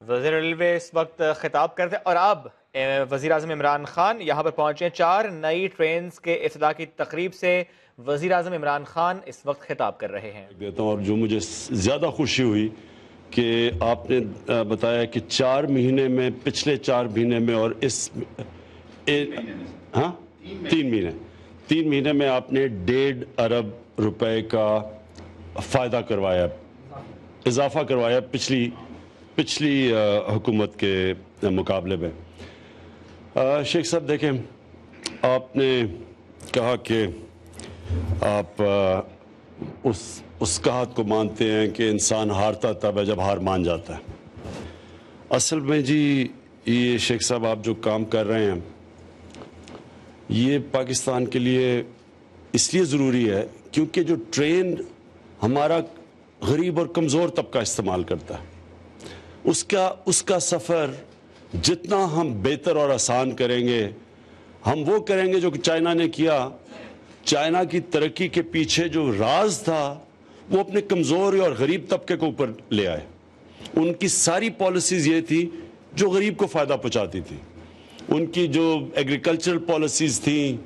وزیر ریلوے اس وقت خطاب کرتے اور اب وزیر اعظم عمران خان یہاں پر پہنچے ہیں 4 نئی ٹرینز کے افتتاح کی تقریب سے وزیر اعظم عمران خان اس وقت خطاب کر رہے ہیں. دیتا ہوں اور جو مجھے زیادہ خوشی ہوئی کہ آپ نے بتایا کہ 4 مہینے میں پچھلے 4 مہینے میں اور اس 3 مہینے میں آپ نے 1.5 ارب روپے کا فائدہ کروایا، اضافہ کروایا پچھلی حکومت کے مقابلے میں. شیخ صاحب دیکھیں، آپ نے کہا کہ آپ اس کہات کو مانتے ہیں کہ انسان ہارتا تب ہے جب ہار مان جاتا ہے. اصل میں جی یہ شیخ صاحب آپ جو کام کر رہے ہیں یہ پاکستان کے لیے اس لیے ضروری ہے کیونکہ جو ٹرین ہمارا غریب اور کمزور طبقہ استعمال کرتا ہے اس کا سفر جتنا ہم بہتر اور آسان کریں گے، ہم وہ کریں گے جو کہ چائنا نے کیا. چائنا کی ترقی کے پیچھے جو راز تھا وہ اپنے کمزور اور غریب طبقے کو اوپر لے آئے. ان کی ساری پالیسیز یہ تھی جو غریب کو فائدہ پہنچاتی تھی. ان کی جو ایگریکلچرل پالیسیز تھیں،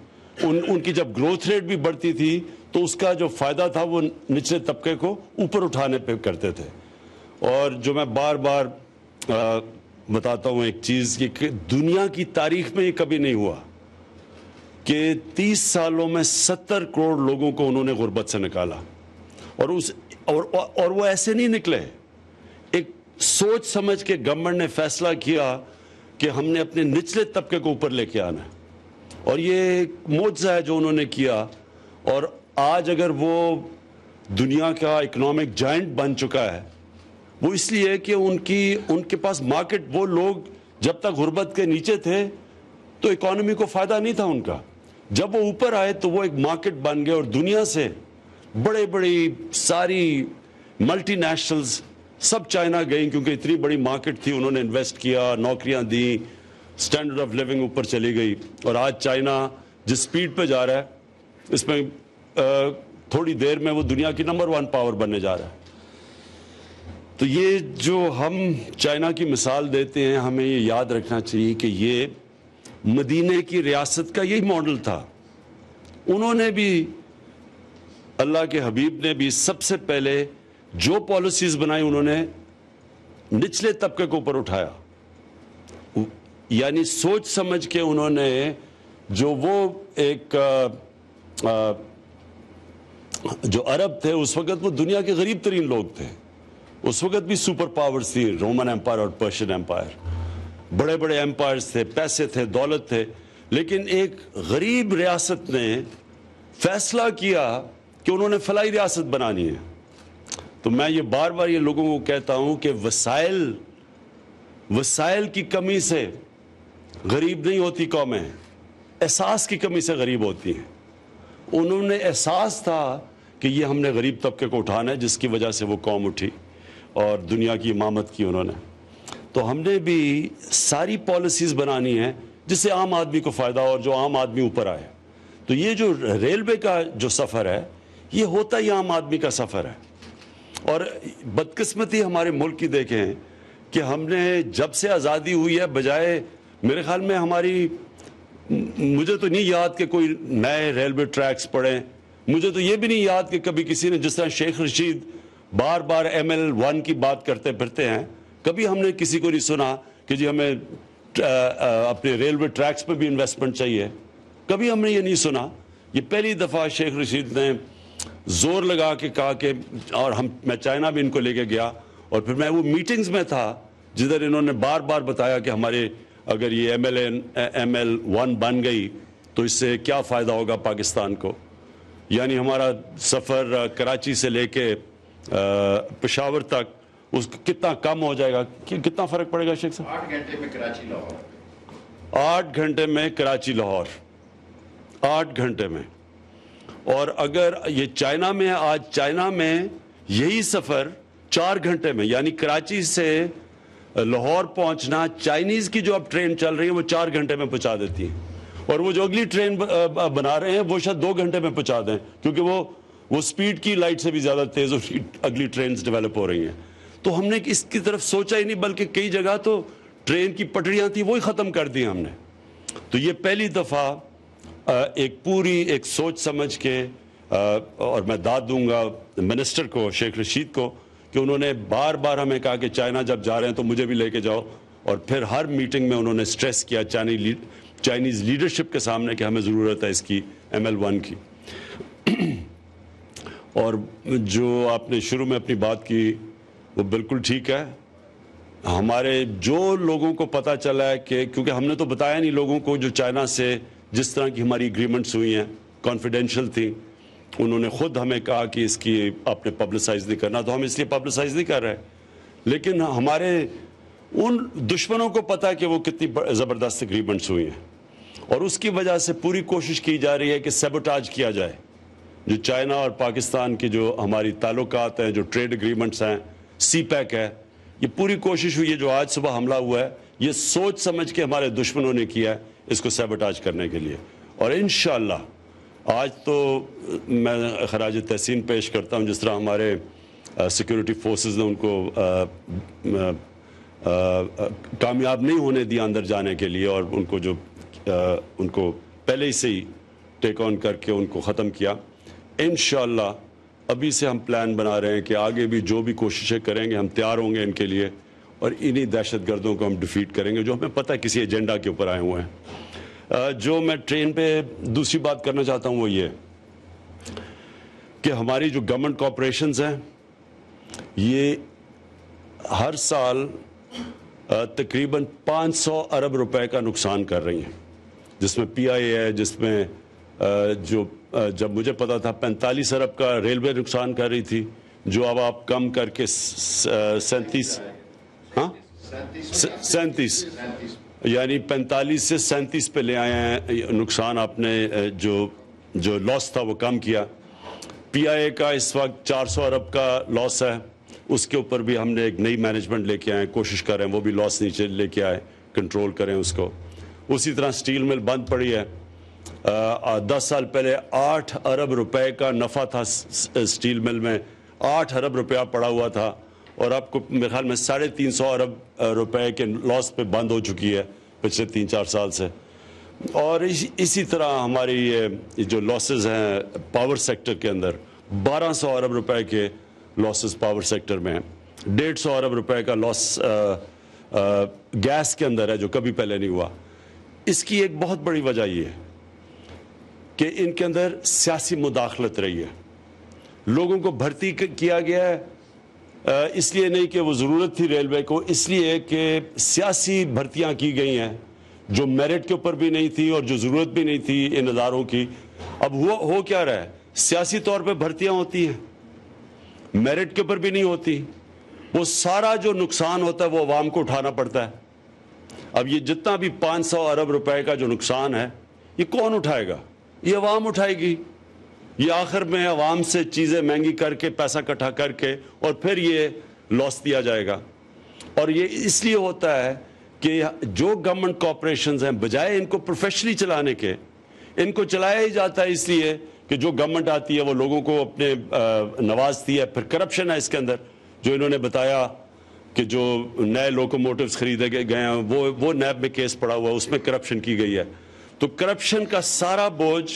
ان کی جب گروتھ ریٹ بھی بڑھتی تھی تو اس کا جو فائدہ تھا وہ نچلے طبقے کو اوپر اٹھانے پہ کرتے تھے. اور جو میں بار بار بتاتا ہوں ایک چیز کہ دنیا کی تاریخ میں یہ کبھی نہیں ہوا کہ 30 سالوں میں 70 کروڑ لوگوں کو انہوں نے غربت سے نکالا. اور وہ ایسے نہیں نکلے. ایک سوچ سمجھ کے گورنمنٹ نے فیصلہ کیا کہ ہم نے اپنے نچلے طبقے کو اوپر لے کے آنا ہے. اور یہ ایک معجزہ ہے جو انہوں نے کیا. اور آج اگر وہ دنیا کا اکنامک جائنٹ بن چکا ہے وہ اس لیے کہ ان کے پاس مارکیٹ، وہ لوگ جب تک غربت کے نیچے تھے تو اکانومی کو فائدہ نہیں تھا ان کا. جب وہ اوپر آئے تو وہ ایک مارکیٹ بن گئے اور دنیا سے بڑی ساری ملٹی نیشنلز سب چائنا گئیں کیونکہ اتنی بڑی مارکیٹ تھی. انہوں نے انویسٹ کیا، نوکریاں دیں، سٹینڈرڈ آف لیونگ اوپر چلی گئی. اور آج چائنا جس سپیڈ پہ جا رہا ہے اس میں تھوڑی دیر میں وہ دنیا کی نمبر 1 پاور بننے جا رہا ہے. تو یہ جو ہم چائنا کی مثال دیتے ہیں ہمیں یہ یاد رکھنا چاہیے کہ یہ مدینے کی ریاست کا یہی ماڈل تھا. انہوں نے بھی، اللہ کے حبیب نے بھی سب سے پہلے جو پالیسیز بنائی انہوں نے نچلے طبقے کو اوپر اٹھایا. یعنی سوچ سمجھ کے انہوں نے جو وہ ایک جو عرب تھے اس وقت وہ دنیا کے غریب ترین لوگ تھے. اس وقت بھی سپر پاورز تھی، رومن ایمپائر اور پرشین ایمپائر، بڑے بڑے ایمپائرز تھے، پیسے تھے، دولت تھے. لیکن ایک غریب ریاست نے فیصلہ کیا کہ انہوں نے فلاحی ریاست بنانی ہے. تو میں یہ بار بار یہ لوگوں کو کہتا ہوں کہ وسائل کی کمی سے غریب نہیں ہوتی قومیں، احساس کی کمی سے غریب ہوتی ہیں. انہوں نے احساس تھا کہ یہ ہم نے غریب طبقے کو اٹھانا ہے جس کی وجہ سے وہ قوم اٹھی اور دنیا کی امامت کی انہوں نے. تو ہم نے بھی ساری پالیسیز بنانی ہیں جس سے عام آدمی کو فائدہ ہو اور جو عام آدمی اوپر آئے. تو یہ جو ریلوے کا جو سفر ہے یہ ہوتا ہی عام آدمی کا سفر ہے. اور بدقسمتی ہمارے ملک کی دیکھیں کہ ہم نے جب سے آزادی ہوئی ہے بجائے میرے خیال میں مجھے تو نہیں یاد کہ کوئی نئے ریلوے ٹریکس پڑیں. مجھے تو یہ بھی نہیں یاد کہ کبھی کسی نے، جس طرح شیخ رشید بار بار ML1 کی بات کرتے پھرتے ہیں، کبھی ہم نے کسی کو نہیں سنا کہ جی ہمیں اپنے ریلوے ٹریکس پہ بھی انویسٹمنٹ چاہیے. کبھی ہم نے یہ نہیں سنا. یہ پہلی دفعہ شیخ رشید نے زور لگا کے کہا کہ، اور میں چائنا بھی ان کو لے کے گیا اور پھر میں وہ میٹنگز میں تھا جدھر انہوں نے بار بار بتایا کہ ہمارے اگر یہ ML1 بن گئی تو اس سے کیا فائدہ ہوگا پاکستان کو. یعنی ہمارا سفر کراچی سے لے کے پشاور تک اس کتنا کم ہو جائے گا، کتنا فرق پڑے گا شیخ صاحب؟ 8 گھنٹے میں کراچی لاہور. 8 گھنٹے میں کراچی لاہور، 8 گھنٹے میں. اور اگر یہ چائنا میں، آج چائنا میں یہی سفر 4 گھنٹے میں، یعنی کراچی سے لاہور پہنچنا چائنیز کی جو اب ٹرین چل رہی ہے وہ 4 گھنٹے میں پہنچا دیتی ہے. اور وہ جو اگلی ٹرین بنا رہے ہیں وہ شاید 2 گھنٹے میں پہنچا دیں کیونکہ وہ سپیڈ کی لائٹ سے بھی زیادہ تیز اگلی ٹرینز ڈیولپ ہو رہی ہیں. تو ہم نے اس کی طرف سوچا ہی نہیں، بلکہ کئی جگہ تو ٹرین کی پٹریاں تھیں وہی ختم کر دی ہم نے. تو یہ پہلی دفعہ ایک پوری ایک سوچ سمجھ کے، اور میں داد دوں گا منسٹر کو شیخ رشید کو کہ انہوں نے بار بار ہمیں کہا کہ چائنا جب جا رہے ہیں تو مجھے بھی لے کے جاؤ، اور پھر ہر میٹنگ میں انہوں نے سٹریس کیا چائنیز لیڈرشپ کے سامنے کہ ہمیں ضرورت ہے اس کی ML1 کی. اور جو آپ نے شروع میں اپنی بات کی وہ بالکل ٹھیک ہے. ہمارے جو لوگوں کو پتہ چلا ہے کہ کیونکہ ہم نے تو بتایا نہیں لوگوں کو، جو چائنا سے جس طرح کی ہماری ایگریمنٹس ہوئی ہیں کانفیڈینشیل تھیں، انہوں نے خود ہمیں کہا کہ اس کی آپ نے پبلسائز نہیں کرنا، تو ہم اس لیے پبلسائز نہیں کر رہے. لیکن ہمارے ان دشمنوں کو پتہ ہے کہ وہ کتنی زبردست ایگریمنٹس ہوئی ہیں، اور اس کی وجہ سے پوری کوشش کی جا رہی ہے کہ سیبوٹاج کیا جائے جو چائنا اور پاکستان کی جو ہماری تعلقات ہیں، جو ٹریڈ ایگریمنٹس ہیں، سی پیک ہے. یہ پوری کوشش ہوئی ہے. جو آج صبح حملہ ہوا ہے یہ سوچ سمجھ کے ہمارے دشمنوں نے کیا ہے اس کو سیبوٹاج کرنے کے لیے. اور انشاءاللہ آج تو میں خراج تحسین پیش کرتا ہوں جس طرح ہمارے سیکورٹی فورسز نے ان کو کامیاب نہیں ہونے دیا اندر جانے کے لیے، اور ان کو پہلے ہی سے ہی ٹیک آن کر کے ان کو ختم کیا. انشاءاللہ ابھی سے ہم پلان بنا رہے ہیں کہ آگے بھی جو بھی کوششیں کریں گے ہم تیار ہوں گے ان کے لیے، اور انہی دہشت گردوں کو ہم ڈیفیٹ کریں گے جو ہمیں پتہ ہے کسی ایجنڈا کے اوپر آئے ہوئے ہیں. جو میں ٹرین پہ دوسری بات کرنا چاہتا ہوں وہ یہ کہ ہماری جو گورنمنٹ کارپوریشنز ہیں یہ ہر سال تقریباً 500 ارب روپے کا نقصان کر رہی ہیں، جس میں PIA ہے، جس میں جب مجھے پتا تھا 45 ارب کا ریلوے نقصان کر رہی تھی، جو اب آپ کم کر کے 37 یعنی 45 سے 37 پہ لے آئے ہیں. نقصان آپ نے جو لاس تھا وہ کم کیا. PIA کا اس وقت 400 ارب کا لاس ہے، اس کے اوپر بھی ہم نے ایک نئی مینجمنٹ لے کے آئے، کوشش کر رہے ہیں وہ بھی لاس نیچے لے کے آئے، کنٹرول کریں اس کو. اسی طرح سٹیل مل بند پڑی ہے. 10 سال پہلے 8 ارب روپے کا نفع تھا سٹیل مل میں، 8 ارب روپیہ پڑا ہوا تھا، اور آپ کو میرے خیال میں 350 ارب روپے کے لاس پہ بند ہو چکی ہے پچھلے 3-4 سال سے. اور اسی طرح ہماری جو لاسز ہیں پاور سیکٹر کے اندر 1200 ارب روپے کے لاسز پاور سیکٹر میں ہیں. 150 ارب روپے کا لاس گیس کے اندر ہے جو کبھی پہلے نہیں ہوا. اس کی ایک بہت بڑی وجہ یہ ہے کہ ان کے اندر سیاسی مداخلت رہی ہے. لوگوں کو بھرتی کیا گیا ہے اس لیے نہیں کہ وہ ضرورت تھی ریلوے کو، اس لیے کہ سیاسی بھرتیاں کی گئی ہیں جو میرٹ کے اوپر بھی نہیں تھی اور جو ضرورت بھی نہیں تھی ان اداروں کی. اب ہو کیا رہا ہے، سیاسی طور پہ بھرتیاں ہوتی ہیں، میرٹ کے اوپر بھی نہیں ہوتی. وہ سارا جو نقصان ہوتا ہے وہ عوام کو اٹھانا پڑتا ہے. اب یہ جتنا بھی 500 ارب روپے کا جو نقصان ہے یہ کون اٹھائے گا؟ یہ عوام اٹھائے گی. یہ آخر میں عوام سے چیزیں مہنگی کر کے پیسہ اکٹھا کر کے اور پھر یہ لاس دیا جائے گا. اور یہ اس لیے ہوتا ہے کہ جو گورنمنٹ کارپوریشنز ہیں بجائے ان کو پروفیشنلی چلانے کے، ان کو چلایا ہی جاتا ہے اس لیے کہ جو گورنمنٹ آتی ہے وہ لوگوں کو اپنے نوازتی ہے. پھر کرپشن ہے اس کے اندر، جو انہوں نے بتایا کہ جو نئے لوکوموٹیوز خریدے گئے ہیں وہ نیب میں کیس پڑا ہوا ہے، اس میں کرپشن کی گئی ہے. تو کرپشن کا سارا بوجھ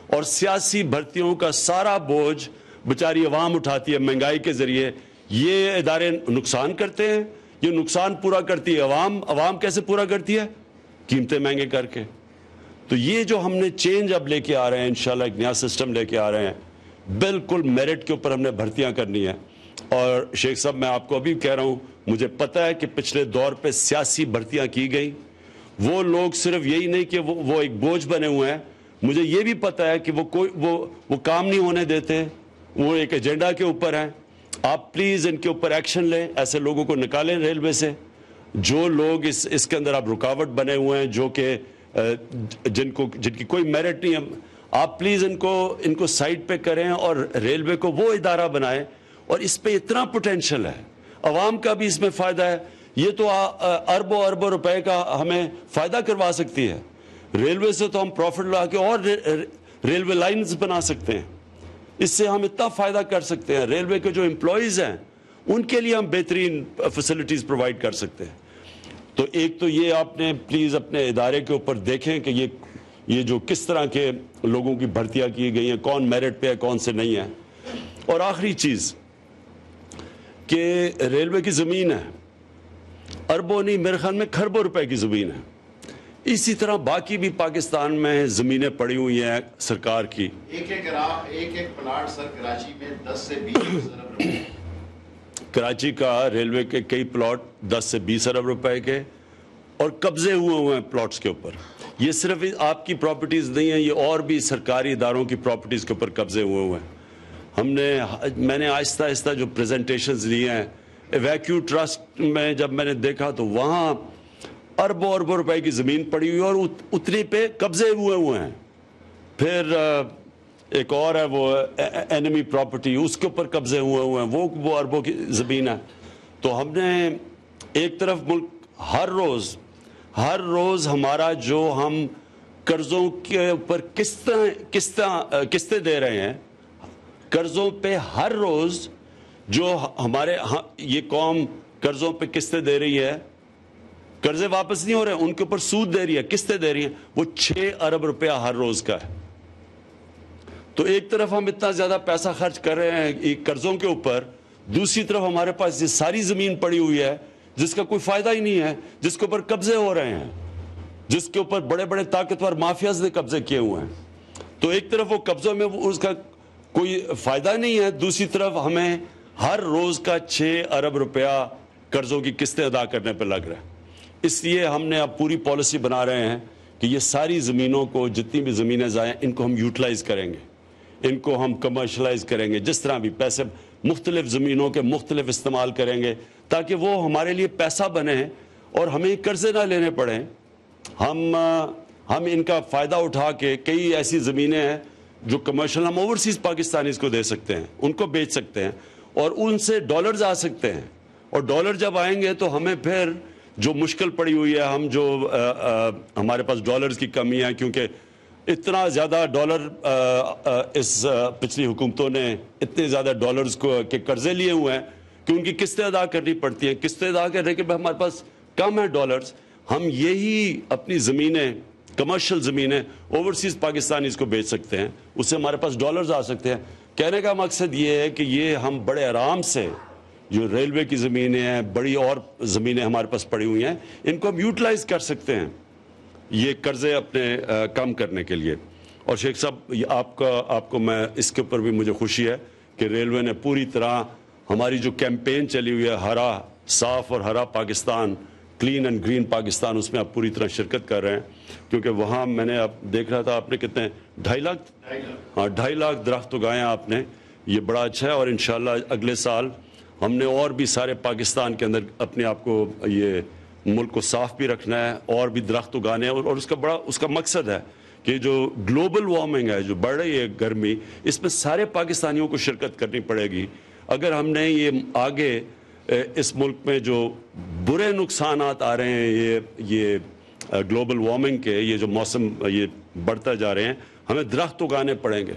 اور سیاسی بھرتیوں کا سارا بوجھ بیچاری عوام اٹھاتی ہے مہنگائی کے ذریعے. یہ ادارے نقصان کرتے ہیں، یہ نقصان پورا کرتی ہے عوام. عوام کیسے پورا کرتی ہے؟ قیمتیں مہنگے کر کے. تو یہ جو ہم نے چینج اب لے کے آ رہے ہیں، انشاءاللہ ایک نیا سسٹم لے کے آ رہے ہیں، بالکل میرٹ کے اوپر ہم نے بھرتیاں کرنی ہے. اور شیخ صاحب میں آپ کو ابھی کہہ رہا ہوں، مجھے پتہ ہے کہ پچھلے دور پہ سیاسی بھرتیاں کی گئی. وہ لوگ صرف یہی نہیں کہ وہ ایک بوجھ بنے ہوئے ہیں، مجھے یہ بھی پتہ ہے کہ وہ کام نہیں ہونے دیتے، وہ ایک ایجنڈا کے اوپر ہیں. آپ پلیز ان کے اوپر ایکشن لیں، ایسے لوگوں کو نکالیں ریلوے سے. جو لوگ اس کے اندر آپ رکاوٹ بنے ہوئے ہیں، جو کہ جن کی کوئی میرٹ نہیں ہے، آپ پلیز ان کو سائڈ پہ کریں اور ریلوے کو وہ ادارہ بنائیں. اور اس پہ اتنا پوٹینشل ہے، عوام کا بھی اس میں فائدہ ہے. یہ تو اربوں اربوں روپے کا ہمیں فائدہ کروا سکتی ہے. ریلوے سے تو ہم پروفٹ لا کے اور ریلوے لائنز بنا سکتے ہیں. اس سے ہم اتنا فائدہ کر سکتے ہیں. ریلوے کے جو امپلائیز ہیں ان کے لیے ہم بہترین فیسلٹیز پرووائڈ کر سکتے ہیں. تو ایک تو یہ آپ نے پلیز اپنے ادارے کے اوپر دیکھیں کہ یہ جو کس طرح کے لوگوں کی بھرتیاں کی گئی ہیں, کون میرٹ پہ ہے کون سے نہیں ہے. اور آخری چیز کہ ریلوے کی زمین ہے, اربوں نہیں میرے خیال میں کھربوں روپے کی زمین ہے. اسی طرح باقی بھی پاکستان میں زمینیں پڑی ہوئی ہیں سرکار کی. ایک پلاٹ سر کراچی میں 10 سے 20 ارب روپے, کراچی کا ریلوے کے کئی پلاٹ 10 سے 20 ارب روپے کے اور قبضے ہوئے ہیں پلاٹس کے اوپر. یہ صرف آپ کی پراپرٹیز نہیں ہیں, یہ اور بھی سرکاری اداروں کی پراپرٹیز کے اوپر قبضے ہوئے ہیں. میں نے آہستہ آہستہ جو پریزنٹیشنز لی ہیں ایویکیو ٹرسٹ میں, جب میں نے دیکھا تو وہاں اربوں روپے کی زمین پڑی ہوئی اور اتنی پہ قبضے ہوئے ہیں. پھر ایک اور ہے وہ اینمی پراپرٹی, اس کے اوپر قبضے ہوئے ہیں, وہ اربوں کی زمین ہے. تو ہم نے ایک طرف ملک ہر روز ہمارا جو ہم قرضوں کے اوپر قسطیں دے رہے ہیں, قرضوں پہ ہر روز جو ہمارے یہ قوم قرضوں پہ قسطیں دے رہی ہے, قرضے واپس نہیں ہو رہے, ان کے اوپر سود دے رہی ہے, قسطیں دے رہی ہیں, وہ 6 ارب روپیہ ہر روز کا ہے. تو ایک طرف ہم اتنا زیادہ پیسہ خرچ کر رہے ہیں قرضوں کے اوپر, دوسری طرف ہمارے پاس یہ ساری زمین پڑی ہوئی ہے جس کا کوئی فائدہ ہی نہیں ہے, جس کے اوپر قبضے ہو رہے ہیں, جس کے اوپر بڑے بڑے طاقتور مافیاز نے قبضے کیے ہوئے ہیں. تو ایک طرف وہ قبضوں میں اس کا کوئی فائدہ نہیں ہے, دوسری طرف ہمیں ہر روز کا 6 ارب روپیہ قرضوں کی قسطیں ادا کرنے پہ لگ رہا ہے. اس لیے ہم نے اب پوری پالیسی بنا رہے ہیں کہ یہ ساری زمینوں کو, جتنی بھی زمینیں ضائع, ان کو ہم یوٹیلائز کریں گے, ان کو ہم کمرشلائز کریں گے, جس طرح بھی پیسے مختلف زمینوں کے مختلف استعمال کریں گے تاکہ وہ ہمارے لیے پیسہ بنے اور ہمیں قرضے نہ لینے پڑیں. ہم ان کا فائدہ اٹھا کے کئی ایسی زمینیں ہیں جو کمرشل ہم اوورسیز پاکستانیز کو دے سکتے ہیں, ان کو بیچ سکتے ہیں اور ان سے ڈالرز آ سکتے ہیں. اور ڈالر جب آئیں گے تو ہمیں پھر جو مشکل پڑی ہوئی ہے, ہم جو ہمارے پاس ڈالرز کی کمی ہے, کیونکہ اتنا زیادہ ڈالر اس پچھلی حکومتوں نے اتنے زیادہ ڈالرز کے قرضے لیے ہوئے ہیں کہ ان کی قسطیں ادا کرنی پڑتی ہیں. قسطیں ادا کرنے کے بعد ہمارے پاس کم ہے ڈالرز, ہم یہی اپنی زمینیں, کمرشل زمینیں اوورسیز پاکستانیز کو بیچ سکتے ہیں, اس سے ہمارے پاس ڈالرز آ سکتے ہیں. کہنے کا مقصد یہ ہے کہ یہ ہم بڑے آرام سے جو ریلوے کی زمینیں ہیں, بڑی اور زمینیں ہمارے پاس پڑی ہوئی ہیں, ان کو ہم یوٹیلائز کر سکتے ہیں یہ قرضے اپنے کم کرنے کے لیے. اور شیخ صاحب آپ کو میں اس کے اوپر بھی مجھے خوشی ہے کہ ریلوے نے پوری طرح ہماری جو کیمپین چلی ہوئی ہے ہرا صاف اور ہرا Pakistan, clean and green Pakistan, اس میں آپ پوری طرح شرکت کر رہے ہیں. کیونکہ وہاں میں نے اب دیکھ رہا تھا آپ نے کتنے 2.5 لاکھ 2.5 لاکھ درخت اگائے ہیں آپ نے, یہ بڑا اچھا ہے. اور انشاءاللہ اگلے سال ہم نے اور بھی سارے پاکستان کے اندر اپنے آپ کو یہ ملک کو صاف بھی رکھنا ہے اور بھی درخت اگانے ہیں. اور اس کا مقصد ہے کہ جو گلوبل وارمنگ ہے, جو بڑھ رہی ہے گرمی, اس میں سارے پاکستانیوں کو شرکت کرنی پڑے گی. اگر ہم نے یہ آگے اس ملک میں جو برے نقصانات آ رہے ہیں یہ گلوبل وارمنگ کے, یہ جو موسم یہ بڑھتا جا رہے ہیں, ہمیں درخت اگانے پڑیں گے.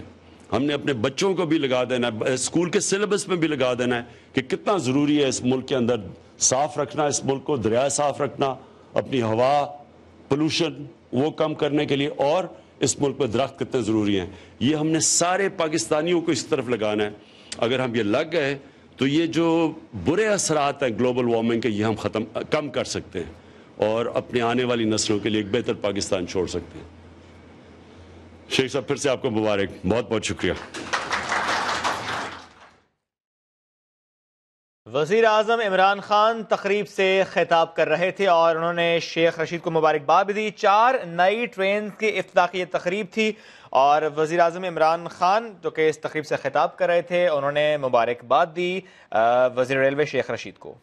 ہم نے اپنے بچوں کو بھی لگا دینا ہے, اسکول کے سلیبس میں بھی لگا دینا ہے کہ کتنا ضروری ہے اس ملک کے اندر صاف رکھنا, اس ملک کو دریا صاف رکھنا, اپنی ہوا پولوشن وہ کم کرنے کے لیے, اور اس ملک میں درخت کتنے ضروری ہیں. یہ ہم نے سارے پاکستانیوں کو اس طرف لگانا ہے. اگر ہم یہ لگ گئے تو یہ جو برے اثرات ہیں گلوبل وارمنگ کے, یہ ہم کم کر سکتے ہیں اور اپنے آنے والی نسلوں کے لیے ایک بہتر پاکستان چھوڑ سکتے ہیں. شیخ صاحب پھر سے آپ کو مبارک, بہت بہت شکریہ. وزیر اعظم عمران خان تقریب سے خطاب کر رہے تھے اور انہوں نے شیخ رشید کو مبارکباد بھی دی. 4 نئی ٹرینز کی افتتاح کی یہ تقریب تھی اور وزیر اعظم عمران خان جو کہ اس تقریب سے خطاب کر رہے تھے, انہوں نے مبارکباد دی وزیر ریلوے شیخ رشید کو.